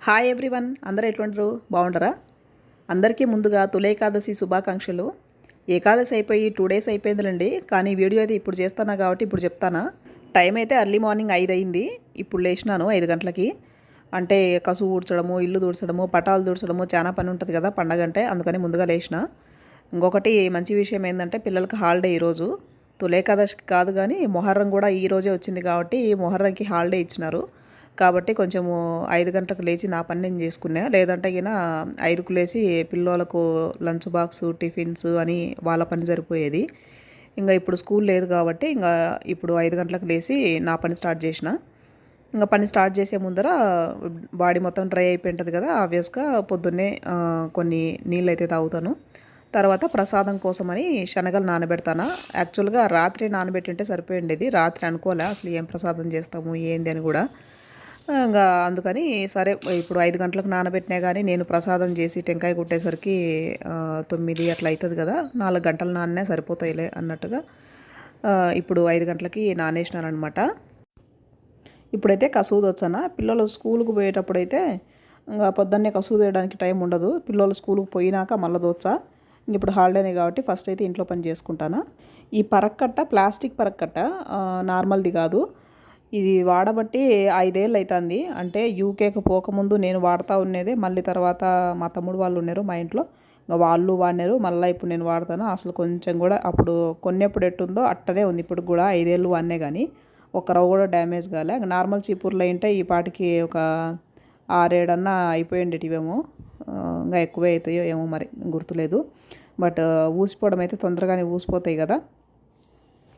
Hi everyone, అందరూ ఎట్లుంటారు? బాగుంటారా? అందరికీ ముందుగా తొలి ఏకాదశి శుభాకాంక్షలు. ఏకాదశి అయిపోయి 2 డేస్ అయిపోయిందిలేండి, కానీ వీడియో అయితే ఇప్పుడు చేస్తాను కాబట్టి ఇప్పుడు చెప్తానా. టైం అయితే ఎర్లీ మార్నింగ్ 5 అయింది. ఇప్పుడు లేచినాను 5 గంటలకి. అంటే కసువు ఊడ్చడము, ఇల్లు తుడచడము, పటాలు తుడచడము చాలా పని ఉంటుంది కదా పండగ అంటే, అందుకని ముందుగా లేచిన. ఇంకొకటి మంచి విషయం ఏంటంటే పిల్లలకి హాలిడే ఈరోజు. తొలి ఏకాదశికి కాదు కానీ మొహర్రం కూడా ఈరోజే వచ్చింది కాబట్టి మొహర్రంకి హాలిడే ఇచ్చినారు. కాబట్టి కొంచెము 5 గంటలకు లేచి నా పని నేను చేసుకున్నా. లేదంటే గిన 5కు లేచి పిల్లోలకు లంచ్ బాక్సు, టిఫిన్స్ అని వాళ్ళ పని సరిపోయేది. ఇంకా ఇప్పుడు స్కూల్ లేదు కాబట్టి ఇంకా ఇప్పుడు 5 గంటలకు లేచి నా పని స్టార్ట్ చేసిన. ఇంకా పని స్టార్ట్ చేసే ముందర బాడీ మొత్తం డ్రై అయిపోయి ఉంటుంది కదా, ఆబ్వియస్గా పొద్దున్నే కొన్ని నీళ్ళు అయితే తాగుతాను. తర్వాత ప్రసాదం కోసమని శనగలు నానబెడతాను. యాక్చువల్గా రాత్రి నానబెట్టింటే సరిపోయిండేది. రాత్రి అనుకోలే అసలు ఏం ప్రసాదం చేస్తాము ఏంది అని కూడా. ఇంకా అందుకని సరే ఇప్పుడు 5 గంటలకు నానబెట్టినా కానీ నేను ప్రసాదం చేసి టెంకాయ కొట్టేసరికి 9 అట్లా అవుతుంది కదా, 4 గంటలు నాన్నే సరిపోతాయిలే అన్నట్టుగా ఇప్పుడు 5 గంటలకి నానేసినానమాట. ఇప్పుడైతే కసువు దోచానా. పిల్లలు స్కూల్కి పోయేటప్పుడు అయితే ఇంకా పొద్దున్నే కసువు తీయడానికి టైం ఉండదు. పిల్లలు స్కూల్కి పోయినాక మళ్ళీ దోచా. ఇప్పుడు హాలిడేనే కాబట్టి ఫస్ట్ అయితే ఇంట్లో పని చేసుకుంటాను. ఈ పరక్కట్ట ప్లాస్టిక్ పరక్కట్ట, నార్మల్ది కాదు. ఇది వాడబట్టి 5 ఏళ్ళు అవుతుంది. అంటే యూకేకి పోకముందు నేను వాడుతూ ఉండేదే. మళ్ళీ తర్వాత మా తమ్ముడు వాళ్ళు ఉన్నారు మా ఇంట్లో, ఇంకా వాళ్ళు వాడినారు. మళ్ళీ ఇప్పుడు నేను వాడతాను. అసలు కొంచెం కూడా అప్పుడు కొన్నప్పుడు ఎట్టుందో అట్టనే ఉంది ఇప్పుడు కూడా. 5 ఏళ్ళు వాడినే కానీ ఒక రవ్వ కూడా డ్యామేజ్ కాలే. నార్మల్ చీపుర్లు అంటే ఈ పాటికి ఒక 6-7 అన్నా అయిపోయిండేటివేమో. ఇంకా ఎక్కువే అవుతాయో ఏమో మరి గుర్తులేదు. బట్ ఊసిపోవడం అయితే తొందరగానే ఊసిపోతాయి కదా.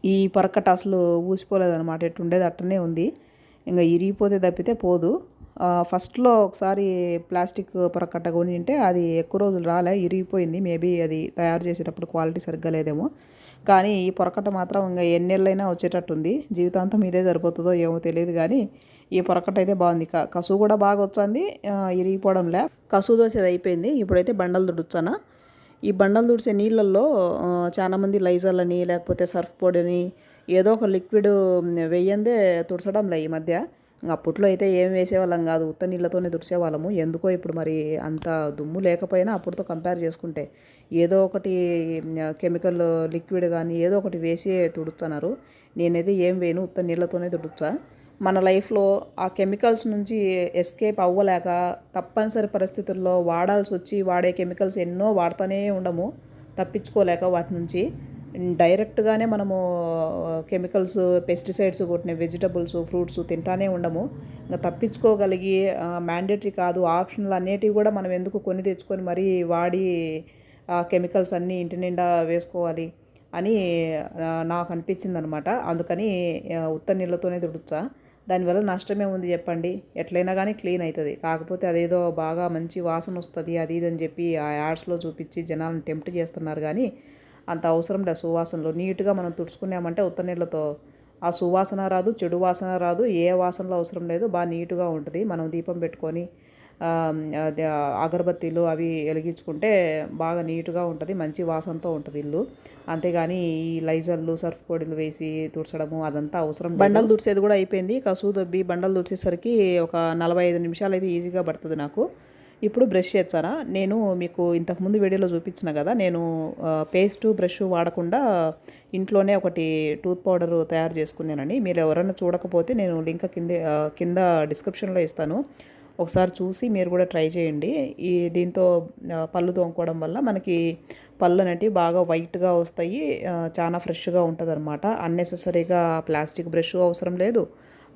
ఈ పొరకట్ట అసలు ఊసిపోలేదనమాట, ఎట్టుండేది అట్టనే ఉంది. ఇంకా ఇరిగిపోతే తప్పితే పోదు. ఫస్ట్లో ఒకసారి ప్లాస్టిక్ పొరకట్ట కొనింటే అది ఎక్కువ రోజులు రాలే, ఇరిగిపోయింది. మేబీ అది తయారు చేసేటప్పుడు క్వాలిటీ సరిగ్గా లేదేమో. కానీ ఈ పొరకట్ట మాత్రం ఇంకా ఎన్నేళ్ళైనా వచ్చేటట్టుంది. జీవితాంతం ఇదే సరిపోతుందో ఏమో తెలియదు కానీ ఈ పొరకట్ట అయితే బాగుంది. కసువు కూడా బాగా వచ్చింది, ఇరిగిపోవడంలే. కసువు దోసేది అయిపోయింది. ఇప్పుడైతే బండలు తుడుచానా. ఈ బండలు తుడిసే నీళ్ళల్లో చాలామంది లైజాల్ అని లేకపోతే సర్ఫ్ పొడిని ఏదో ఒక లిక్విడ్ వేయందే తుడచడంలే ఈ మధ్య. అప్పట్లో అయితే ఏం వేసేవాళ్ళం కాదు, ఉత్త నీళ్ళతోనే తుడిచేవాళ్ళము. ఎందుకో ఇప్పుడు మరి అంత దుమ్ము లేకపోయినా అప్పుడుతో కంపేర్ చేసుకుంటే ఏదో ఒకటి కెమికల్ లిక్విడ్ కానీ ఏదో ఒకటి వేసి తుడుస్తున్నారు. నేనైతే ఏం వేయను, ఉత్త నీళ్ళతోనే తుడుచా. మన లైఫ్లో ఆ కెమికల్స్ నుంచి ఎస్కేప్ అవ్వలేక తప్పనిసరి పరిస్థితుల్లో వాడాల్సి వచ్చి వాడే కెమికల్స్ ఎన్నో వాడుతూనే ఉండము, తప్పించుకోలేక వాటి నుంచి. డైరెక్ట్గానే మనము కెమికల్స్, పెస్టిసైడ్స్ కొట్టిన వెజిటబుల్స్, ఫ్రూట్స్ తింటానే ఉండము. ఇంకా తప్పించుకోగలిగి మ్యాండేటరీ కాదు, ఆప్షనల్ అనేటివి కూడా మనం ఎందుకు కొని తెచ్చుకొని మరీ వాడి ఆ కెమికల్స్ అన్నీ ఇంటి నిండా వేసుకోవాలి అని నాకు అనిపించింది అనమాట. అందుకని ఉత్త నీళ్ళతోనే తుడుచా. దానివల్ల నష్టమే ఉంది చెప్పండి, ఎట్లయినా కానీ క్లీన్ అవుతుంది. కాకపోతే అదేదో బాగా మంచి వాసన వస్తుంది అది ఇది అని చెప్పి ఆ యాడ్స్లో చూపించి జనాలను టెంప్ట్ చేస్తున్నారు. కానీ అంత అవసరం లేదు. సువాసనలో నీట్గా మనం తుడుచుకున్నామంటే ఉత్త నీళ్ళతో ఆ సువాసన రాదు, చెడు వాసన రాదు, ఏ వాసనలో అవసరం లేదు, బాగా నీట్గా ఉంటుంది. మనం దీపం పెట్టుకొని అగరబత్తీలు అవి వెలిగించుకుంటే బాగా నీట్గా ఉంటుంది, మంచి వాసనతో ఉంటుంది ఇల్లు. అంతేగాని ఈ లైజర్లు, సర్ఫ్ పొడులు వేసి తుడచడము అదంతా అవసరం. బండలు తుడిచేది కూడా అయిపోయింది. కసువు దొబ్బి బండలు తుడిచేసరికి ఒక 45 నిమిషాలు అయితే ఈజీగా పడుతుంది నాకు. ఇప్పుడు బ్రష్ చేస్తానా. నేను మీకు ఇంతకుముందు వీడియోలో చూపించిన కదా, నేను పేస్టు బ్రష్ వాడకుండా ఇంట్లోనే ఒకటి టూత్ పౌడర్ తయారు చేసుకున్నానండి. మీరు ఎవరైనా చూడకపోతే నేను లింక్ కింద డిస్క్రిప్షన్లో ఇస్తాను, ఒకసారి చూసి మీరు కూడా ట్రై చేయండి. దీంతో పళ్ళు తోముకోవడం వల్ల మనకి పళ్ళు అనేటివి బాగా వైట్గా వస్తాయి, చాలా ఫ్రెష్గా ఉంటుంది అనమాట. అన్నెసెసరీగా ప్లాస్టిక్ బ్రష్ అవసరం లేదు,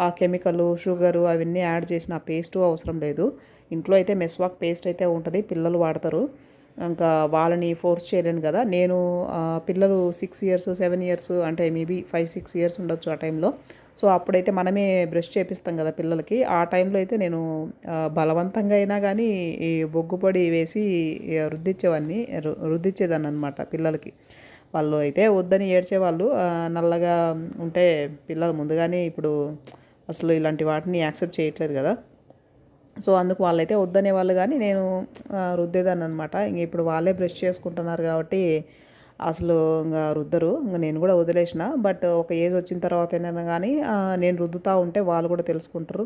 ఆ కెమికల్, షుగరు అవన్నీ యాడ్ చేసిన పేస్టు అవసరం లేదు. ఇంట్లో అయితే మెస్వాక్ పేస్ట్ అయితే ఉంటుంది, పిల్లలు వాడతారు. ఇంకా వాళ్ళని ఫోర్స్ చేయలేను కదా. నేను పిల్లలు 6 ఇయర్స్ 7 ఇయర్స్ అంటే మేబీ 5-6 ఇయర్స్ ఉండొచ్చు ఆ టైంలో. సో అప్పుడైతే మనమే బ్రష్ చేపిస్తాం కదా పిల్లలకి. ఆ టైంలో అయితే నేను బలవంతంగా అయినా కానీ ఈ బొగ్గు పొడి వేసి రుద్దిచ్చేదాన్ని అనమాట పిల్లలకి. వాళ్ళు అయితే వద్దని ఏడ్చేవాళ్ళు. నల్లగా ఉంటే పిల్లలు ముందుగానే ఇప్పుడు అసలు ఇలాంటి వాటిని యాక్సెప్ట్ చేయట్లేదు కదా. సో అందుకు వాళ్ళైతే వద్దనేవాళ్ళు కానీ నేను రుద్దేదాన్ని అనమాట. ఇంక ఇప్పుడు వాళ్ళే బ్రష్ చేసుకుంటున్నారు కాబట్టి అసలు ఇంకా రుద్దరు. ఇంకా నేను కూడా వదిలేసిన. బట్ ఒక ఏజ్ వచ్చిన తర్వాత అయినా కానీ నేను రుద్దుతూ ఉంటే వాళ్ళు కూడా తెలుసుకుంటారు.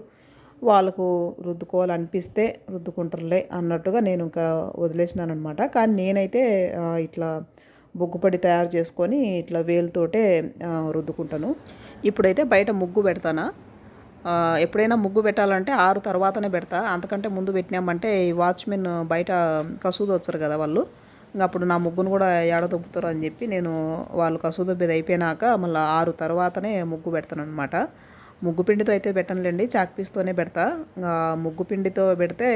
వాళ్ళకు రుద్దుకోవాలనిపిస్తే రుద్దుకుంటారులే అన్నట్టుగా నేను ఇంకా వదిలేసినాను అనమాట. కానీ నేనైతే ఇట్లా బొగ్గుపొడి తయారు చేసుకొని ఇట్లా వేలుతోటే రుద్దుకుంటాను. ఇప్పుడైతే బయట ముగ్గు పెడతానా. ఎప్పుడైనా ముగ్గు పెట్టాలంటే 6 తర్వాతనే పెడతా. అంతకంటే ముందు పెట్టినామంటే ఈ వాచ్మెన్ బయట కసువు దొచ్చరు కదా వాళ్ళు. ఇంక అప్పుడు నా ముగ్గును కూడా ఏడ దొబ్బుతారు అని చెప్పి నేను వాళ్ళు కసువు దొబ్బేది అయిపోయినాక మళ్ళీ 6 తర్వాతనే ముగ్గు పెడతాను అనమాట. ముగ్గు పిండితో అయితే పెట్టనులేండి, చాక్ పీస్తోనే పెడతా. ముగ్గు పిండితో పెడితే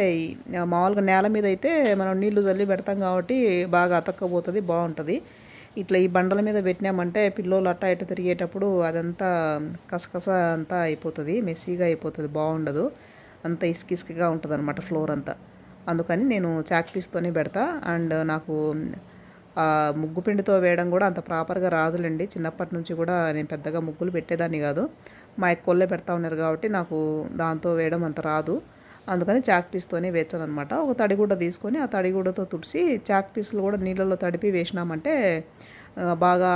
మామూలుగా నేల మీద అయితే మనం నీళ్లు చల్లి పెడతాం కాబట్టి బాగా అతక్కపోతుంది, బాగుంటుంది. ఇట్లా ఈ బండల మీద పెట్టినామంటే పిల్లోలు అట్ట ఇట్ట తిరిగేటప్పుడు అదంతా కసకస అంతా అయిపోతుంది, మెస్సీగా అయిపోతుంది, బాగుండదు. అంత ఇసుకిసుకిగా ఉంటుంది అనమాట ఫ్లోర్ అంతా. అందుకని నేను చాక్ పీస్తోనే పెడతా. అండ్ నాకు ముగ్గు పిండితో వేయడం కూడా అంత ప్రాపర్గా రాదులేండి. చిన్నప్పటి నుంచి కూడా నేను పెద్దగా ముగ్గులు పెట్టేదాన్ని కాదు. మా ఎక్కువలే పెడతా ఉన్నారు కాబట్టి నాకు దాంతో వేయడం అంత రాదు. అందుకని చాక్ పీస్తోనే వేచాను అనమాట. ఒక తడిగుడ్డ తీసుకొని ఆ తడిగుడ్డతో తుడిచి చాక్ పీసులు కూడా నీళ్ళలో తడిపి వేసినామంటే బాగా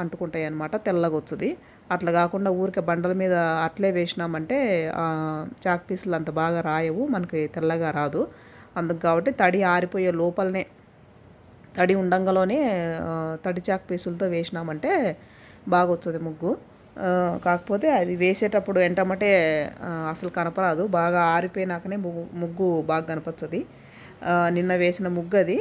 అంటుకుంటాయి అన్నమాట, తెల్లగా వచ్చుది. అట్లా కాకుండా ఊరికే బండల మీద అట్లే వేసినామంటే చాక్ పీసులు అంత బాగా రాయవు, మనకి తెల్లగా రాదు. అందుకు కాబట్టి తడి ఆరిపోయే లోపలనే తడి ఉండంగానే తడి చాక్ పీసులతో వేసినామంటే బాగా వచ్చుది ముగ్గు. కాకపోతే అది వేసేటప్పుడు ఎంటమంటే అసలు కనపరాదు, బాగా ఆరిపోయినాకనే ముగ్గు బాగా కనపచ్చది. నిన్న వేసిన ముగ్గు అది,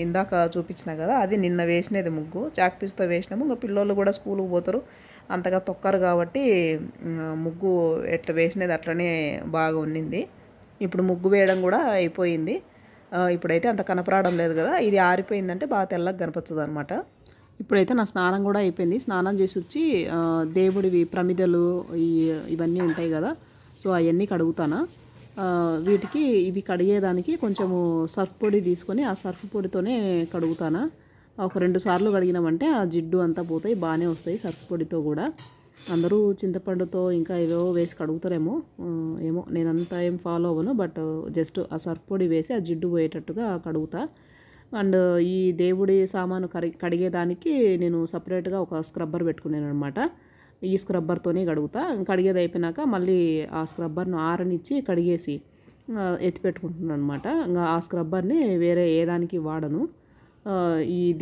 ఇందాక చూపించిన కదా అది నిన్న వేసినది ముగ్గు. చాక్ పీస్తో వేసినాము. ఇంకా పిల్లలు కూడా స్కూల్కి పోతారు, అంతగా తొక్కరు కాబట్టి ముగ్గు ఎట్లా వేసినది అట్లనే బాగా ఉన్నింది. ఇప్పుడు ముగ్గు వేయడం కూడా అయిపోయింది. ఇప్పుడైతే అంత కనపరావడం లేదు కదా, ఇది ఆరిపోయిందంటే బాగా తెల్లగా కనపచ్చదు అనమాట. ఇప్పుడైతే నా స్నానం కూడా అయిపోయింది. స్నానం చేసి వచ్చి దేవుడివి ప్రమిదలు ఇవన్నీ ఉంటాయి కదా, సో అవన్నీ కడుగుతాను. వీటికి ఇవి కడిగేదానికి కొంచెము సర్ఫ్ పొడి తీసుకొని ఆ సర్ఫ్ పొడితోనే కడుగుతాను. ఒక 2 సార్లు కడిగినామంటే ఆ జిడ్డు అంతా పోతాయి, బాగానే వస్తాయి సర్ఫ్ పొడితో కూడా. అందరూ చింతపండుతో ఇంకా ఏవో వేసి కడుగుతారేమో, ఏమో నేనంతా ఏం ఫాలో అవ్వను. బట్ జస్ట్ ఆ సర్ఫ్ పొడి వేసి ఆ జిడ్డు పోయేటట్టుగా కడుగుతా. అండ్ ఈ దేవుడి సామాను కడిగేదానికి నేను సపరేట్గా ఒక స్క్రబ్బర్ పెట్టుకున్నాను అనమాట. ఈ స్క్రబ్బర్తోనే కడుగుతా. కడిగేది అయిపోయినాక మళ్ళీ ఆ స్క్రబ్బర్ను ఆరనిచ్చి కడిగేసి ఎత్తి పెట్టుకుంటున్నాను అనమాట. ఇంకా ఆ స్క్రబ్బర్ని వేరే ఏ దానికి వాడను,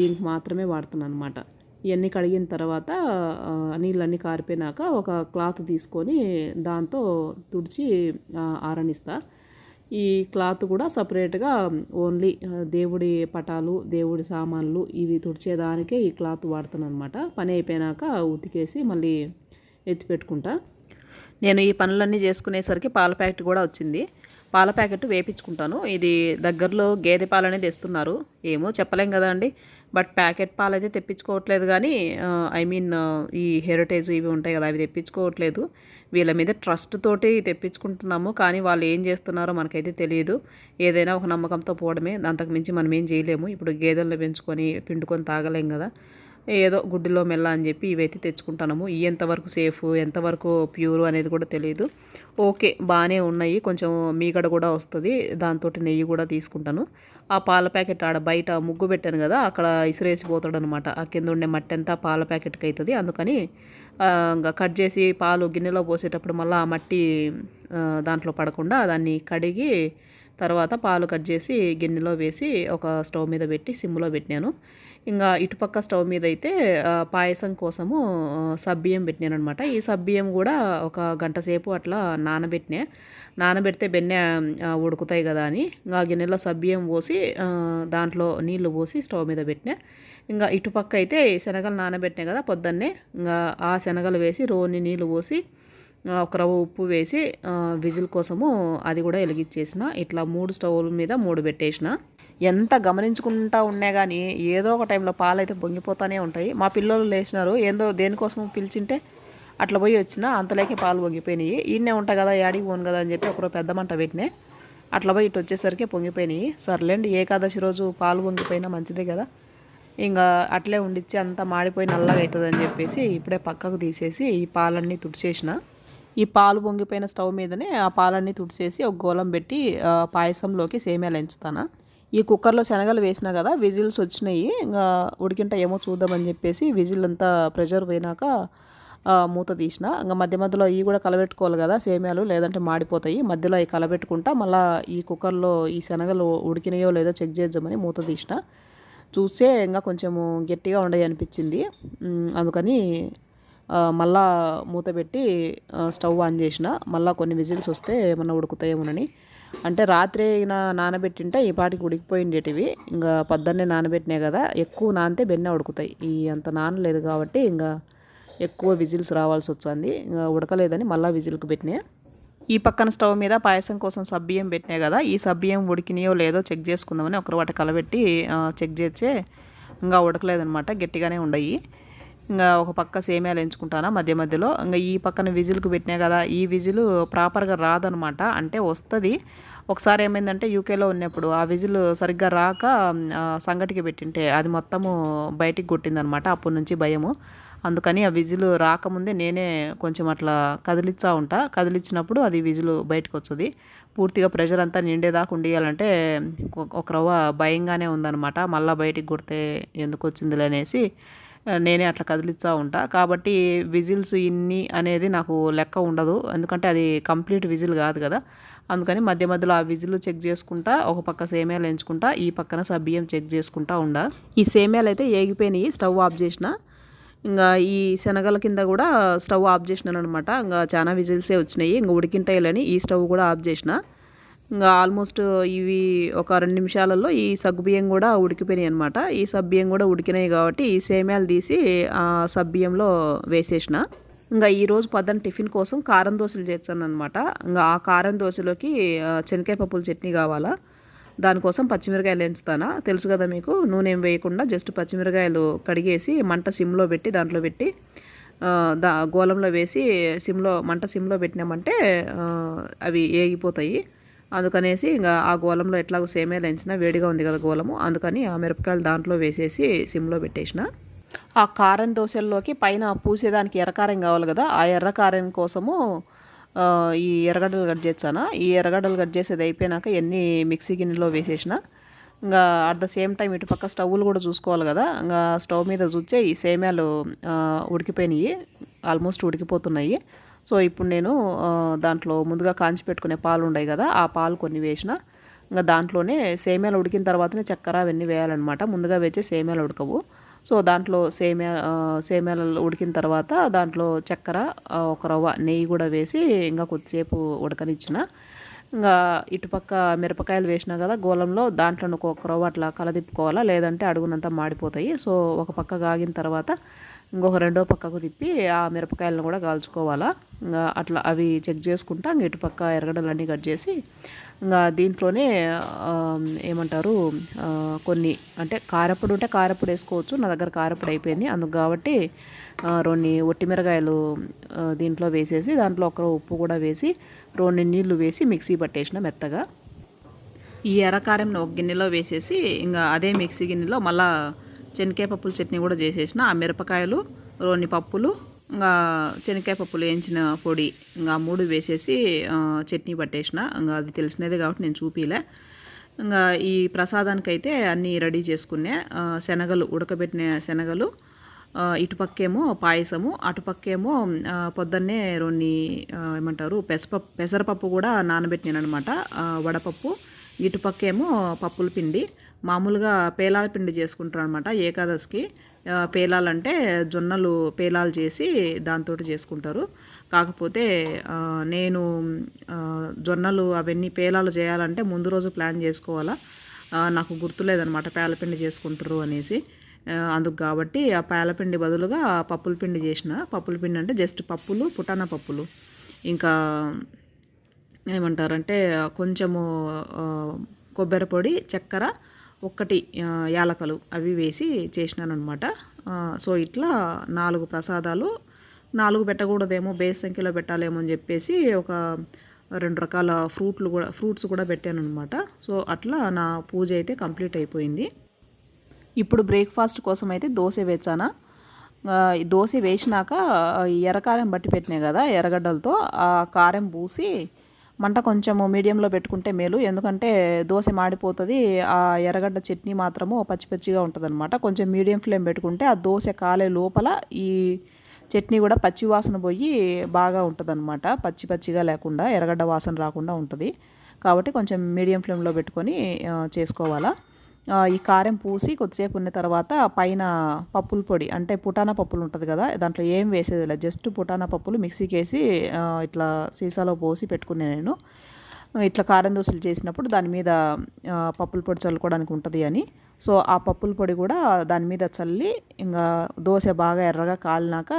దీనికి మాత్రమే వాడుతున్నాను అనమాట. ఇవన్నీ కడిగిన తర్వాత నీళ్ళన్నీ కారిపోయినాక ఒక క్లాత్ తీసుకొని దాంతో తుడిచి ఆరనిస్తా. ఈ క్లాత్ కూడా సపరేట్గా ఓన్లీ దేవుడి పటాలు, దేవుడి సామాన్లు ఇవి తుడిచేదానికే ఈ క్లాత్ వాడుతాను అనమాట. పని అయిపోయినాక ఉతికేసి మళ్ళీ ఎత్తి పెట్టుకుంటా. నేను ఈ పనులన్నీ చేసుకునేసరికి పాల ప్యాకెట్ కూడా వచ్చింది. పాల ప్యాకెట్ వేపించుకుంటాను. ఇది దగ్గరలో గేదె పాలు అనేది తెస్తున్నారు, ఏమో చెప్పలేం కదా అండి. బట్ ప్యాకెట్ పాలు అయితే తెప్పించుకోవట్లేదు, కానీ ఈ హెరిటేజ్ ఇవి ఉంటాయి కదా అవి తెప్పించుకోవట్లేదు. వీళ్ళ మీద ట్రస్ట్ తోటి తెప్పించుకుంటున్నాము, కానీ వాళ్ళు ఏం చేస్తున్నారో మనకైతే తెలియదు. ఏదైనా ఒక నమ్మకంతో పోవడమే, అంతకు మించి మనం ఏం చేయలేము. ఇప్పుడు గేదెలను పెంచుకొని పిండుకొని తాగలేం కదా, ఏదో గుడ్డిలో మెల్ల అని చెప్పి ఇవైతే తెచ్చుకుంటున్నాము. ఇవి ఎంతవరకు సేఫ్, ఎంతవరకు ప్యూర్ అనేది కూడా తెలియదు. ఓకే, బాగానే ఉన్నాయి, కొంచెం మీగడ కూడా వస్తుంది, దాంతో నెయ్యి కూడా తీసుకుంటాను. ఆ పాల ప్యాకెట్ ఆడ బయట ముగ్గు పెట్టాను కదా, అక్కడ ఇసిరేసిపోతాడు అనమాట. ఆ కింద ఉండే మట్టి అంతా పాల ప్యాకెట్కి అవుతుంది. అందుకని ఇంకా కట్ చేసి పాలు గిన్నెలో పోసేటప్పుడు మళ్ళీ ఆ మట్టి దాంట్లో పడకుండా దాన్ని కడిగి తర్వాత పాలు కట్ చేసి గిన్నెలో వేసి ఒక స్టవ్ మీద పెట్టి సిమ్లో పెట్టినాను. ఇంకా ఇటుపక్క స్టవ్ మీద అయితే పాయసం కోసము సబ్బియ్యం పెట్టినాను అనమాట. ఈ సబ్బియ్యం కూడా ఒక గంట సేపు అట్లా నానబెడితే బెన్నె ఉడుకుతాయి కదా అని ఇంకా గిన్నెలో సబ్బియ్యం పోసి దాంట్లో నీళ్లు పోసి స్టవ్ మీద పెట్టినా. ఇంకా ఇటుపక్క అయితే శనగలు నానబెట్టినా కదా పొద్దున్నే, ఇంకా ఆ శనగలు వేసి రోని నీళ్ళు పోసి ఒక రవ్వ ఉప్పు వేసి విజిల్ కోసము అది కూడా వెలిగించేసిన. ఇట్లా 3 స్టవ్ల మీద 3 పెట్టేసిన. ఎంత గమనించుకుంటా ఉన్నా కానీ ఏదో ఒక టైంలో పాలు అయితే పొంగిపోతూనే ఉంటాయి. మా పిల్లలు లేచినారు, ఏందో దేనికోసమో పిలిచింటే అట్లా పోయి వచ్చిన, అంతలోకి పాలు పొంగిపోయినాయి. ఈయనే ఉంటా కదా, యాడికి పోను కదా అని చెప్పి ఒకరో పెద్ద మంట పెట్టినా. అట్లా పోయి ఇటు వచ్చేసరికి పొంగిపోయినాయి. సర్లేండి, ఏకాదశి రోజు పాలు పొంగిపోయినా మంచిదే కదా, ఇంకా అట్లే ఉండిచ్చి అంతా మాడిపోయి నల్లగా అవుతుందని చెప్పేసి ఇప్పుడే పక్కకు తీసేసి ఈ పాలన్నీ తుడిచేసిన. ఈ పాలు పొంగిపోయిన స్టవ్ మీదనే ఆ పాలన్నీ తుడిచేసి ఒక గోళం పెట్టి పాయసంలోకి సేమియాలు ఎంచుతాను. ఈ కుక్కర్లో శనగలు వేసినా కదా, విజిల్స్ వచ్చినాయి. ఇంకా ఉడికింట ఏమో చూద్దామని చెప్పేసి విజిల్ అంతా ప్రెషర్ పోయినాక మూత తీసిన. ఇంకా మధ్య మధ్యలో ఇవి కూడా కలబెట్టుకోవాలి కదా సేమ్యాలు, లేదంటే మాడిపోతాయి. మధ్యలో అవి కలబెట్టుకుంటా మళ్ళీ ఈ కుక్కర్లో ఈ శనగలు ఉడికినాయో లేదో చెక్ చేద్దామని మూత తీసిన. చూస్తే ఇంకా కొంచెము గట్టిగా ఉండయి అనిపించింది. అందుకని మళ్ళా మూత పెట్టి స్టవ్ ఆన్ చేసిన. మళ్ళీ కొన్ని విజిల్స్ వస్తే ఏమన్నా ఉడుకుతాయేమోనని. అంటే రాత్రి నానబెట్టింటే ఈ పాటికి ఉడికిపోయిండేటివి. ఇంకా పొద్దున్నే నానబెట్టినాయి కదా, ఎక్కువ నానితే బెన్న ఉడుకుతాయి. ఈ అంత నానలేదు కాబట్టి ఇంకా ఎక్కువ విజిల్స్ రావాల్సి వచ్చింది. ఇంకా ఉడకలేదని మళ్ళీ విజిల్కి పెట్టినా. ఈ పక్కన స్టవ్ మీద పాయసం కోసం సబ్బియ్యం పెట్టినాయి కదా, ఈ సబ్బియ్యం ఉడికినాయో లేదో చెక్ చేసుకుందామని ఒకరు వాటి కలబెట్టి చెక్ చేస్తే ఇంకా ఉడకలేదనమాట, గట్టిగానే ఉండయి. ఇంకా ఒక పక్క సేమ్యాలు ఎంచుకుంటానా మధ్య మధ్యలో. ఇంకా ఈ పక్కన విజిల్కి పెట్టినా కదా, ఈ విజిల్ ప్రాపర్గా రాదనమాట. అంటే వస్తుంది. ఒకసారి ఏమైందంటే యూకేలో ఉన్నప్పుడు ఆ విజిల్ సరిగ్గా రాక సంగటికి పెట్టింటే అది మొత్తము బయటికి కొట్టిందనమాట. అప్పటి నుంచి భయము. అందుకని ఆ విజిల్ రాకముందే నేనే కొంచెం అట్లా కదిలిచ్చినప్పుడు అది విజిల్ బయటకు వస్తుంది. పూర్తిగా ప్రెషర్ అంతా నిండేదాకా ఉండియాలంటే ఒక రవ్వ భయంగానే ఉందన్నమాట. మళ్ళీ బయటికి కొడితే ఎందుకు వచ్చిందిలే అనేసి నేనే అట్లా కదిలిస్తూ ఉంటా. కాబట్టి విజిల్స్ ఇన్ని అనేది నాకు లెక్క ఉండదు, ఎందుకంటే అది కంప్లీట్ విజిల్ కాదు కదా. అందుకని మధ్య మధ్యలో ఆ విజిల్ చెక్ చేసుకుంటా, ఒక పక్క సేమ్యాలు ఎంచుకుంటా, ఈ పక్కన సబ్బియ్యం చెక్ చేసుకుంటా ఉండా. ఈ సేమ్యాలు అయితే ఏగిపోయినాయి, స్టవ్ ఆఫ్ చేసిన. ఇంకా ఈ శనగల కింద కూడా స్టవ్ ఆఫ్ చేసినాను అనమాట. ఇంకా చాలా విజిల్సే వచ్చినాయి. ఇంకా ఉడికింటాయిలని ఈ స్టవ్ కూడా ఆఫ్ చేసిన. ఇంకా ఆల్మోస్ట్ ఇవి ఒక 2 నిమిషాలలో ఈ సగ్గుబియ్యం కూడా ఉడికిపోయినాయి అనమాట. ఈ సబ్బియ్యం కూడా ఉడికినాయి కాబట్టి ఈ సేమ్యాలు తీసి ఆ సబ్బియ్యంలో వేసేసిన. ఇంకా ఈరోజు పొద్దున్న టిఫిన్ కోసం కారం దోశలు చేస్తాను అనమాట. ఇంకా ఆ కారం దోశలోకి శనగకాయ పప్పుల చట్నీ కావాలా, దానికోసం పచ్చిమిరకాయలు ఎంచుతానా. తెలుసు కదా మీకు, నూనె ఏం వేయకుండా జస్ట్ పచ్చిమిరకాయలు కడిగేసి మంట సిమ్లో పెట్టి దాంట్లో పెట్టి గోలంలో వేసి మంట సిమ్లో పెట్టినామంటే అవి ఏగిపోతాయి. అందుకనేసి ఇంకా ఆ గోలంలో ఎట్లాగో సేమ్యాలు ఎంచినా వేడిగా ఉంది కదా గోలము, అందుకని ఆ మిరపకాయలు దాంట్లో వేసేసి సిమ్లో పెట్టేసిన. ఆ కారం దోశల్లోకి పైన పూసేదానికి ఎర్రకారం కావాలి కదా, ఆ ఎర్రకారం కోసము ఈ ఎర్రగడ్డలు కట్ చేసాను. ఈ ఎర్రగడ్డలు కట్ చేసేది అయిపోయినాక ఎన్ని మిక్సీ గిన్నెలో వేసేసిన. ఇంకా అట్ ద సేమ్ టైం ఇటు పక్క స్టవ్లు కూడా చూసుకోవాలి కదా. ఇంకా స్టవ్ మీద చూస్తే ఈ సేమ్యాలు ఉడికిపోయినాయి, ఆల్మోస్ట్ ఉడికిపోతున్నాయి. సో ఇప్పుడు నేను దాంట్లో ముందుగా కాంచి పెట్టుకునే పాలు ఉన్నాయి కదా, ఆ పాలు కొన్ని వేసిన. ఇంకా దాంట్లోనే సేమ్యాలు ఉడికిన తర్వాతనే చక్కెర అవన్నీ వేయాలన్నమాట. ముందుగా వేసే సేమ్యాలు ఉడకవు. సో దాంట్లో సేమ్యాలు ఉడికిన తర్వాత దాంట్లో చక్కెర, ఒక రవ్వ నెయ్యి కూడా వేసి ఇంకా కొద్దిసేపు ఉడకనిచ్చిన. ఇంకా ఇటుపక్క మిరపకాయలు వేసినా కదా గోలంలో, దాంట్లో ఒక రవ్వ అట్లా కలదిప్పుకోవాలా, లేదంటే అడుగునంతా మాడిపోతాయి. సో ఒక పక్క కాగిన తర్వాత ఇంకొక రెండో పక్కకు తిప్పి ఆ మిరపకాయలను కూడా కాల్చుకోవాలా. ఇంకా అట్లా అవి చెక్ చేసుకుంటా ఇంకా ఇటుపక్క ఎర్రగడ్డలన్నీ కట్ చేసి ఇంకా దీంట్లోనే ఏమంటారు కొన్ని అంటే కారపొడి ఉంటే కారపొడి వేసుకోవచ్చు. నా దగ్గర కారపొడి అయిపోయింది అందుకు కాబట్టి 2 ఒట్టిమిరకాయలు దీంట్లో వేసేసి దాంట్లో ఒక ఉప్పు కూడా వేసి 2 నీళ్లు వేసి మిక్సీ పట్టేసిన మెత్తగా. ఈ ఎర్రకారంను ఒక గిన్నెలో వేసేసి ఇంకా అదే మిక్సీ గిన్నెలో మళ్ళా శనగకాయ పప్పుల చట్నీ కూడా చేసేసిన. ఆ మిరపకాయలు, 2 పప్పులు, ఇంకా శనగకాయ పప్పులు వేయించిన పొడి, ఇంకా 3 వేసేసి చట్నీ పట్టేసిన. ఇంకా అది తెలిసినదే కాబట్టి నేను చూపిలే. ఇంకా ఈ ప్రసాదానికైతే అన్నీ రెడీ చేసుకునే శనగలు, ఉడకబెట్టిన శనగలు, ఇటుపక్కేమో పాయసము, అటుపక్కేమో పొద్దున్నే 2 ఏమంటారు పెసరపప్పు కూడా నానబెట్టినాను అనమాట, వడపప్పు. ఇటుపక్కేమో పప్పుల పిండి. మామూలుగా పేలాల పిండి చేసుకుంటారు అనమాట ఏకాదశికి. పేలాలంటే జొన్నలు పేలాలు చేసి దాంతో చేసుకుంటారు. కాకపోతే నేను జొన్నలు అవన్నీ పేలాలు చేయాలంటే ముందు రోజు ప్లాన్ చేసుకోవాలా, నాకు గుర్తులేదనమాట పేలపిండి చేసుకుంటారు అనేసి. అందుకు కాబట్టి ఆ పేలపిండి బదులుగా పప్పుల పిండి చేసిన. పప్పుల పిండి అంటే జస్ట్ పప్పులు, పుటానా పప్పులు, ఇంకా ఏమంటారంటే కొంచెము కొబ్బరి పొడి, చక్కెర, 1 యాలకలు అవి వేసి చేసినాను అనమాట. సో ఇట్లా 4 ప్రసాదాలు. 4 పెట్టకూడదేమో, బేస్ సంఖ్యలో పెట్టాలేమో అని చెప్పేసి ఒక 2 రకాల ఫ్రూట్స్ కూడా పెట్టాను అనమాట. సో అట్లా నా పూజ అయితే కంప్లీట్ అయిపోయింది. ఇప్పుడు బ్రేక్ఫాస్ట్ కోసం అయితే దోశ వేచానా. దోశ వేసినాక ఎర్రకారం బట్టి పెట్టినాయి కదా ఎర్రగడ్డలతో, ఆ కారం పూసి మంట కొంచెము మీడియంలో పెట్టుకుంటే మేలు, ఎందుకంటే దోశ మాడిపోతుంది. ఆ ఎర్రగడ్డ చట్నీ మాత్రము పచ్చి పచ్చిగా ఉంటుంది అనమాట. కొంచెం మీడియం ఫ్లేమ్ పెట్టుకుంటే ఆ దోశ కాలే లోపల ఈ చట్నీ కూడా పచ్చి వాసన పోయి బాగా ఉంటుందన్నమాట. పచ్చి పచ్చిగా లేకుండా ఎర్రగడ్డ వాసన రాకుండా ఉంటుంది. కాబట్టి కొంచెం మీడియం ఫ్లేమ్లో పెట్టుకొని చేసుకోవాలా. ఈ కారం పూసి కొద్దిసేపు ఉన్న తర్వాత పైన పప్పుల పొడి అంటే పుటానా పప్పులు ఉంటుంది కదా, దాంట్లో ఏం వేసేది లేదు, జస్ట్ పుటానా పప్పులు మిక్సీకి వేసి ఇట్లా సీసాలో పోసి పెట్టుకునే నేను. ఇట్లా కారం దోశలు చేసినప్పుడు దాని మీద పప్పుల పొడి చల్లుకోవడానికి ఉంటుంది అని. సో ఆ పప్పుల పొడి కూడా దాని మీద చల్లి ఇంకా దోశ బాగా ఎర్రగా కాలినాక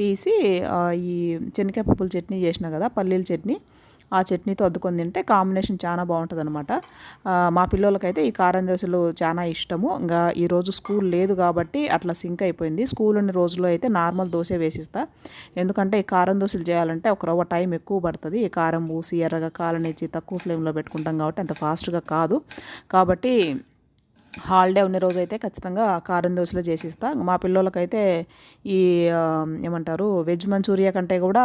తీసి ఈ శనగకాయ పప్పుల చట్నీ చేసిన కదా, పల్లీల చట్నీ, ఆ చట్నీతో అద్దుకొని తింటే కాంబినేషన్ చాలా బాగుంటుంది అనమాట. మా పిల్లలకైతే ఈ కారం దోశలు చాలా ఇష్టము. ఇంకా ఈరోజు స్కూల్ లేదు కాబట్టి అట్లా సింక్ అయిపోయింది. స్కూల్ ఉన్న రోజుల్లో అయితే నార్మల్ దోశ వేసిస్తా. ఎందుకంటే ఈ కారం దోశలు చేయాలంటే ఒక రవ్వ టైం ఎక్కువ పడుతుంది. ఈ కారం పూసి ఎర్రగా కాలనిచ్చి తక్కువ ఫ్లేమ్లో పెట్టుకుంటాం కాబట్టి అంత ఫాస్ట్గా కాదు. కాబట్టి హాలిడే ఉన్న రోజు అయితే ఖచ్చితంగా కారం దోశలు చేసిస్తా. మా పిల్లలకైతే ఈ ఏమంటారు వెజ్ మంచూరియా కంటే కూడా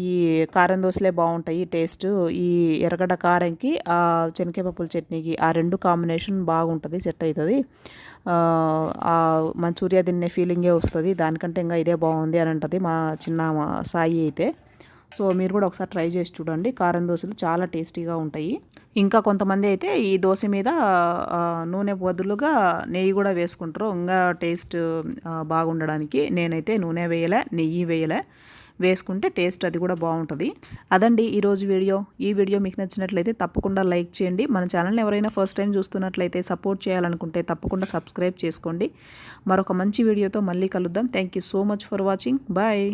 ఈ కారం దోశలే బాగుంటాయి టేస్ట్. ఈ ఎర్రగడ్డ కారంకి ఆ శనగకాయ పప్పుల చట్నీకి ఆ రెండు కాంబినేషన్ బాగుంటుంది, సెట్ అవుతుంది. మంచూరియా తినే ఫీలింగే వస్తుంది. దానికంటే ఇంకా ఇదే బాగుంది అని అంటుంది మా చిన్న సాయి అయితే. సో మీరు కూడా ఒకసారి ట్రై చేసి చూడండి. కారం దోశలు చాలా టేస్టీగా ఉంటాయి. ఇంకా కొంతమంది అయితే ఈ దోశ మీద నూనె బదులుగా నెయ్యి కూడా వేసుకుంటారు ఇంకా టేస్ట్ బాగుండడానికి. నేనైతే నూనె వేయలే, నెయ్యి వేయలే. వేసుకుంటే టేస్ట్ అది కూడా బాగుంటుంది. అదండి ఈరోజు వీడియో. ఈ వీడియో మీకు నచ్చినట్లయితే తప్పకుండా లైక్ చేయండి. మన ఛానల్ని ఎవరైనా ఫస్ట్ టైం చూస్తున్నట్లయితే సపోర్ట్ చేయాలనుకుంటే తప్పకుండా సబ్స్క్రైబ్ చేసుకోండి. మరొక మంచి వీడియోతో మళ్ళీ కలుద్దాం. Thank you so much for watching. Bye.